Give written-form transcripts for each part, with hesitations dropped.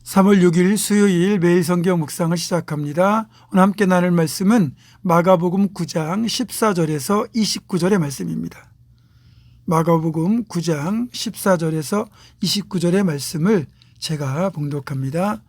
3월 6일 수요일 매일 성경 묵상을 시작합니다. 오늘 함께 나눌 말씀은 마가복음 9장 14절에서 29절의 말씀입니다. 마가복음 9장 14절에서 29절의 말씀을 제가 봉독합니다.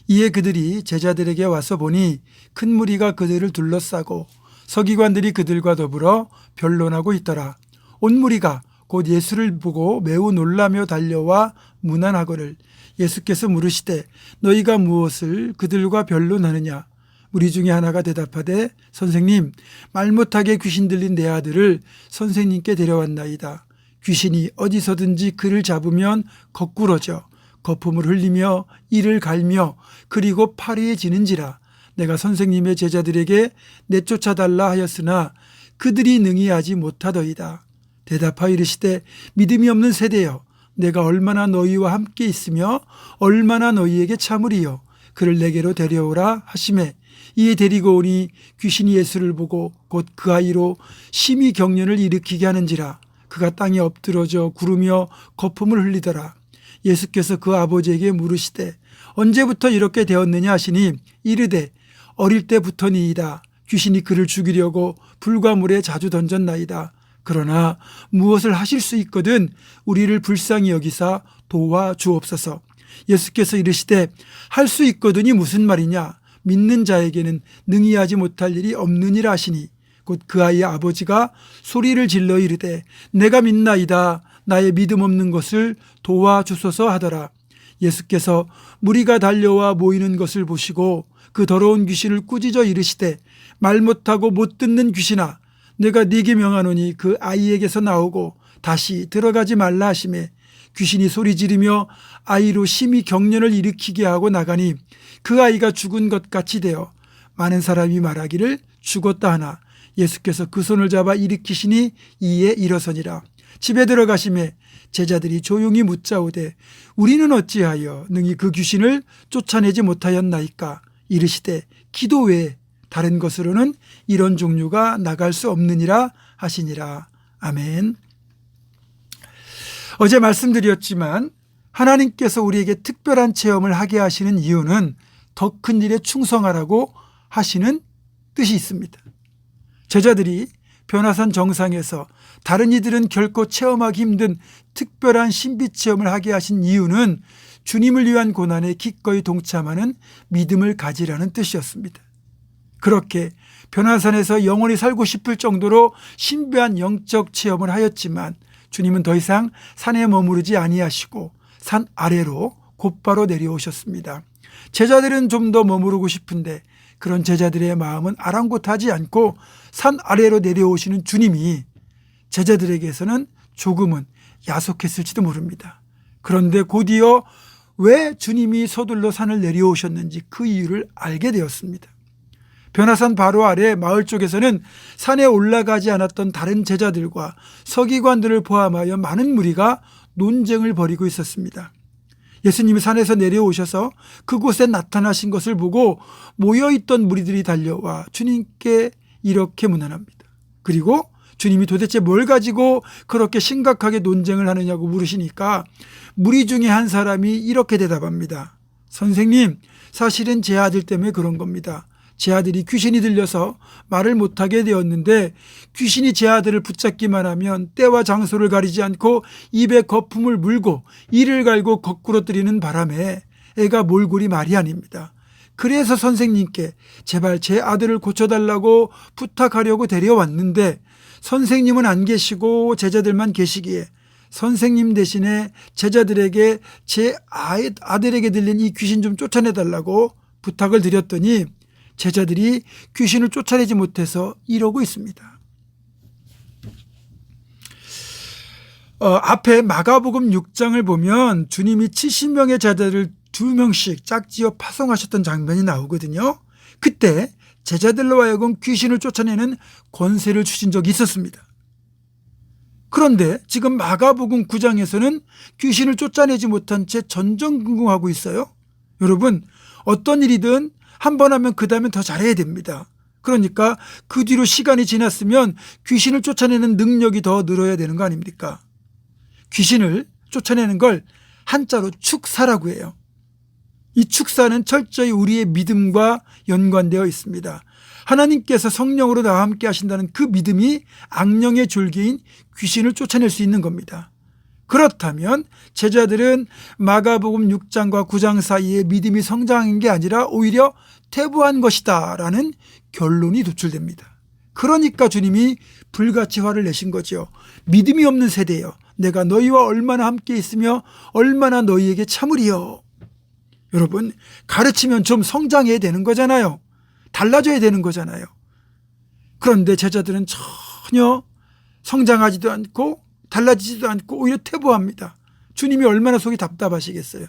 이에 그들이 제자들에게 와서 보니 큰 무리가 그들을 둘러싸고 서기관들이 그들과 더불어 변론하고 있더라. 온 무리가 곧 예수를 보고 매우 놀라며 달려와 문안하거늘 예수께서 물으시되 너희가 무엇을 그들과 변론하느냐? 무리 중에 하나가 대답하되 선생님, 말 못하게 귀신 들린 내 아들을 선생님께 데려왔나이다. 귀신이 어디서든지 그를 잡으면 거꾸러져 거품을 흘리며 이를 갈며 그리고 파리해지는지라. 내가 선생님의 제자들에게 내쫓아달라 하였으나 그들이 능히 하지 못하더이다. 대답하여 이르시되 믿음이 없는 세대여, 내가 얼마나 너희와 함께 있으며 얼마나 너희에게 참으리요. 그를 내게로 데려오라 하시매 이에 데리고 오니 귀신이 예수를 보고 곧 그 아이로 심히 경련을 일으키게 하는지라. 그가 땅에 엎드러져 구르며 거품을 흘리더라. 예수께서 그 아버지에게 물으시되 언제부터 이렇게 되었느냐 하시니 이르되 어릴 때부터니이다. 귀신이 그를 죽이려고 불과 물에 자주 던졌나이다. 그러나 무엇을 하실 수 있거든 우리를 불쌍히 여기사 도와주옵소서. 예수께서 이르시되 할 수 있거든이 무슨 말이냐? 믿는 자에게는 능히 하지 못할 일이 없느니라 하시니 곧 그 아이의 아버지가 소리를 질러 이르되 내가 믿나이다. 나의 믿음 없는 것을 도와주소서 하더라. 예수께서 무리가 달려와 모이는 것을 보시고 그 더러운 귀신을 꾸짖어 이르시되 말 못하고 못 듣는 귀신아, 내가 네게 명하노니 그 아이에게서 나오고 다시 들어가지 말라 하시매 귀신이 소리 지르며 아이로 심히 경련을 일으키게 하고 나가니 그 아이가 죽은 것 같이 되어 많은 사람이 말하기를 죽었다 하나 예수께서 그 손을 잡아 일으키시니 이에 일어서니라. 집에 들어가시매 제자들이 조용히 묻자오되 우리는 어찌하여 능히 그 귀신을 쫓아내지 못하였나이까? 이르시되 기도 외에 다른 것으로는 이런 종류가 나갈 수 없느니라 하시니라. 아멘. 어제 말씀드렸지만 하나님께서 우리에게 특별한 체험을 하게 하시는 이유는 더 큰 일에 충성하라고 하시는 뜻이 있습니다. 제자들이 변화산 정상에서 다른 이들은 결코 체험하기 힘든 특별한 신비 체험을 하게 하신 이유는 주님을 위한 고난에 기꺼이 동참하는 믿음을 가지라는 뜻이었습니다. 그렇게 변화산에서 영원히 살고 싶을 정도로 신비한 영적 체험을 하였지만 주님은 더 이상 산에 머무르지 아니하시고 산 아래로 곧바로 내려오셨습니다. 제자들은 좀 더 머무르고 싶은데 그런 제자들의 마음은 아랑곳하지 않고 산 아래로 내려오시는 주님이 제자들에게서는 조금은 야속했을지도 모릅니다. 그런데 곧이어 왜 주님이 서둘러 산을 내려오셨는지 그 이유를 알게 되었습니다. 변화산 바로 아래 마을 쪽에서는 산에 올라가지 않았던 다른 제자들과 서기관들을 포함하여 많은 무리가 논쟁을 벌이고 있었습니다. 예수님이 산에서 내려오셔서 그곳에 나타나신 것을 보고 모여있던 무리들이 달려와 주님께 이렇게 문안합니다. 그리고 주님이 도대체 뭘 가지고 그렇게 심각하게 논쟁을 하느냐고 물으시니까 무리 중에 한 사람이 이렇게 대답합니다. 선생님, 사실은 제 아들 때문에 그런 겁니다. 제 아들이 귀신이 들려서 말을 못하게 되었는데 귀신이 제 아들을 붙잡기만 하면 때와 장소를 가리지 않고 입에 거품을 물고 이를 갈고 거꾸로 뜨리는 바람에 애가 몰골이 말이 아닙니다. 그래서 선생님께 제발 제 아들을 고쳐달라고 부탁하려고 데려왔는데 선생님은 안 계시고 제자들만 계시기에 선생님 대신에 제자들에게 제 아들에게 들린 이 귀신 좀 쫓아내달라고 부탁을 드렸더니 제자들이 귀신을 쫓아내지 못해서 이러고 있습니다. 앞에 마가복음 6장을 보면 주님이 70명의 제자들을 2명씩 짝지어 파송하셨던 장면이 나오거든요. 그때 제자들로 하여금 귀신을 쫓아내는 권세를 주신 적이 있었습니다. 그런데 지금 마가복음 9장에서는 귀신을 쫓아내지 못한 채 전전긍긍하고 있어요. 여러분, 어떤 일이든 한 번 하면 그 다음엔 더 잘해야 됩니다. 그러니까 그 뒤로 시간이 지났으면 귀신을 쫓아내는 능력이 더 늘어야 되는 거 아닙니까? 귀신을 쫓아내는 걸 한자로 축사라고 해요. 이 축사는 철저히 우리의 믿음과 연관되어 있습니다. 하나님께서 성령으로 나와 함께 하신다는 그 믿음이 악령의 졸개인 귀신을 쫓아낼 수 있는 겁니다. 그렇다면 제자들은 마가복음 6장과 9장 사이에 믿음이 성장한 게 아니라 오히려 퇴보한 것이다 라는 결론이 도출됩니다. 그러니까 주님이 불같이 화를 내신 거죠. 믿음이 없는 세대여, 내가 너희와 얼마나 함께 있으며 얼마나 너희에게 참으리요. 여러분, 가르치면 좀 성장해야 되는 거잖아요. 달라져야 되는 거잖아요. 그런데 제자들은 전혀 성장하지도 않고 달라지지도 않고 오히려 퇴보합니다. 주님이 얼마나 속이 답답하시겠어요.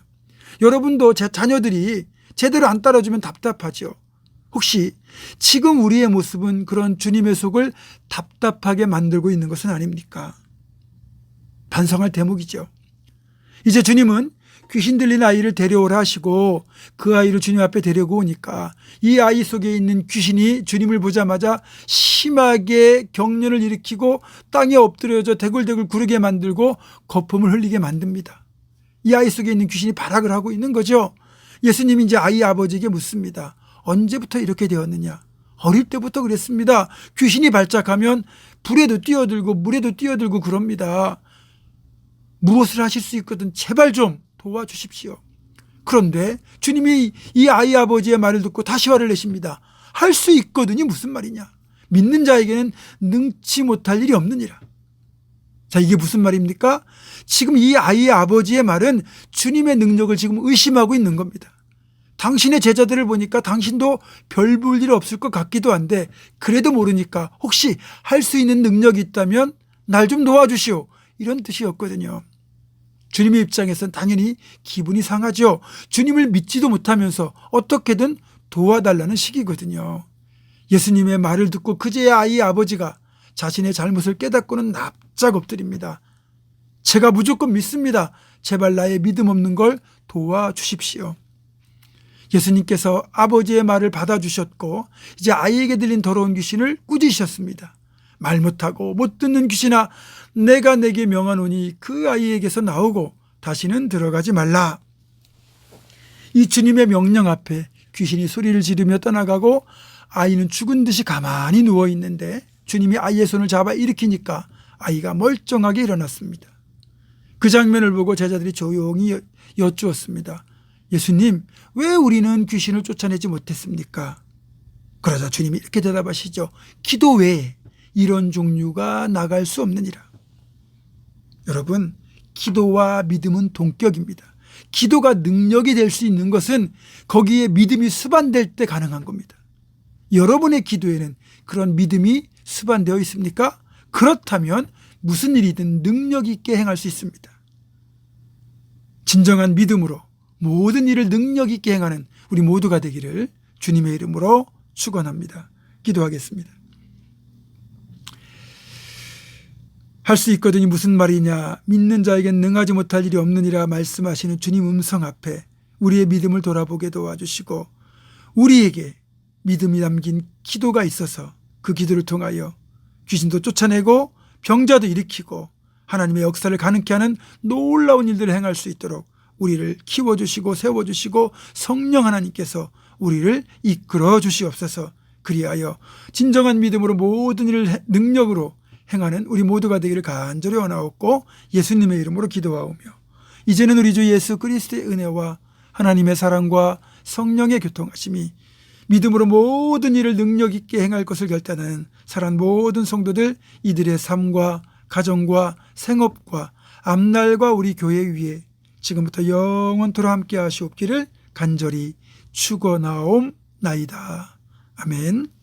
여러분도 제 자녀들이 제대로 안 따라주면 답답하죠. 혹시 지금 우리의 모습은 그런 주님의 속을 답답하게 만들고 있는 것은 아닙니까? 반성할 대목이죠. 이제 주님은 귀신 들린 아이를 데려오라 하시고 그 아이를 주님 앞에 데리고 오니까 이 아이 속에 있는 귀신이 주님을 보자마자 심하게 경련을 일으키고 땅에 엎드려져 대굴대굴 구르게 만들고 거품을 흘리게 만듭니다. 이 아이 속에 있는 귀신이 발악을 하고 있는 거죠. 예수님이 이제 아이 아버지에게 묻습니다. 언제부터 이렇게 되었느냐? 어릴 때부터 그랬습니다. 귀신이 발작하면 불에도 뛰어들고 물에도 뛰어들고 그럽니다. 무엇을 하실 수 있거든 제발 좀 도와주십시오. 그런데 주님이 이 아이 아버지의 말을 듣고 다시 화를 내십니다. 할 수 있거든이 무슨 말이냐? 믿는 자에게는 능치 못할 일이 없느니라. 자, 이게 무슨 말입니까? 지금 이 아이의 아버지의 말은 주님의 능력을 지금 의심하고 있는 겁니다. 당신의 제자들을 보니까 당신도 별 볼 일 없을 것 같기도 한데 그래도 모르니까 혹시 할 수 있는 능력이 있다면 날 좀 도와주시오. 이런 뜻이었거든요. 주님의 입장에서는 당연히 기분이 상하죠. 주님을 믿지도 못하면서 어떻게든 도와달라는 식이거든요. 예수님의 말을 듣고 그제야 아이의 아버지가 자신의 잘못을 깨닫고는 납작 엎드립니다. 제가 무조건 믿습니다. 제발 나의 믿음 없는 걸 도와주십시오. 예수님께서 아버지의 말을 받아주셨고 이제 아이에게 들린 더러운 귀신을 꾸짖으셨습니다. 말 못하고 못 듣는 귀신아, 내가 내게 명하노니 그 아이에게서 나오고 다시는 들어가지 말라. 이 주님의 명령 앞에 귀신이 소리를 지르며 떠나가고 아이는 죽은 듯이 가만히 누워 있는데 주님이 아이의 손을 잡아 일으키니까 아이가 멀쩡하게 일어났습니다. 그 장면을 보고 제자들이 조용히 여쭈었습니다. 예수님, 왜 우리는 귀신을 쫓아내지 못했습니까? 그러자 주님이 이렇게 대답하시죠. 기도 외에 이런 종류가 나갈 수 없느니라. 여러분, 기도와 믿음은 동격입니다. 기도가 능력이 될 수 있는 것은 거기에 믿음이 수반될 때 가능한 겁니다. 여러분의 기도에는 그런 믿음이 수반되어 있습니까? 그렇다면 무슨 일이든 능력 있게 행할 수 있습니다. 진정한 믿음으로 모든 일을 능력 있게 행하는 우리 모두가 되기를 주님의 이름으로 축원합니다. 기도하겠습니다. 할 수 있거든이 무슨 말이냐? 믿는 자에겐 능하지 못할 일이 없느니라 말씀하시는 주님 음성 앞에 우리의 믿음을 돌아보게 도와주시고 우리에게 믿음이 담긴 기도가 있어서 그 기도를 통하여 귀신도 쫓아내고 병자도 일으키고 하나님의 역사를 가능케 하는 놀라운 일들을 행할 수 있도록 우리를 키워주시고 세워주시고 성령 하나님께서 우리를 이끌어 주시옵소서. 그리하여 진정한 믿음으로 모든 일을 능력으로 행하는 우리 모두가 되기를 간절히 원하옵고 예수님의 이름으로 기도하오며 이제는 우리 주 예수 그리스도의 은혜와 하나님의 사랑과 성령의 교통하심이 믿음으로 모든 일을 능력 있게 행할 것을 결단하는 사랑하는 모든 성도들 이들의 삶과 가정과 생업과 앞날과 우리 교회 위에 지금부터 영원토록 함께 하시옵기를 간절히 축원하옵나이다. 아멘.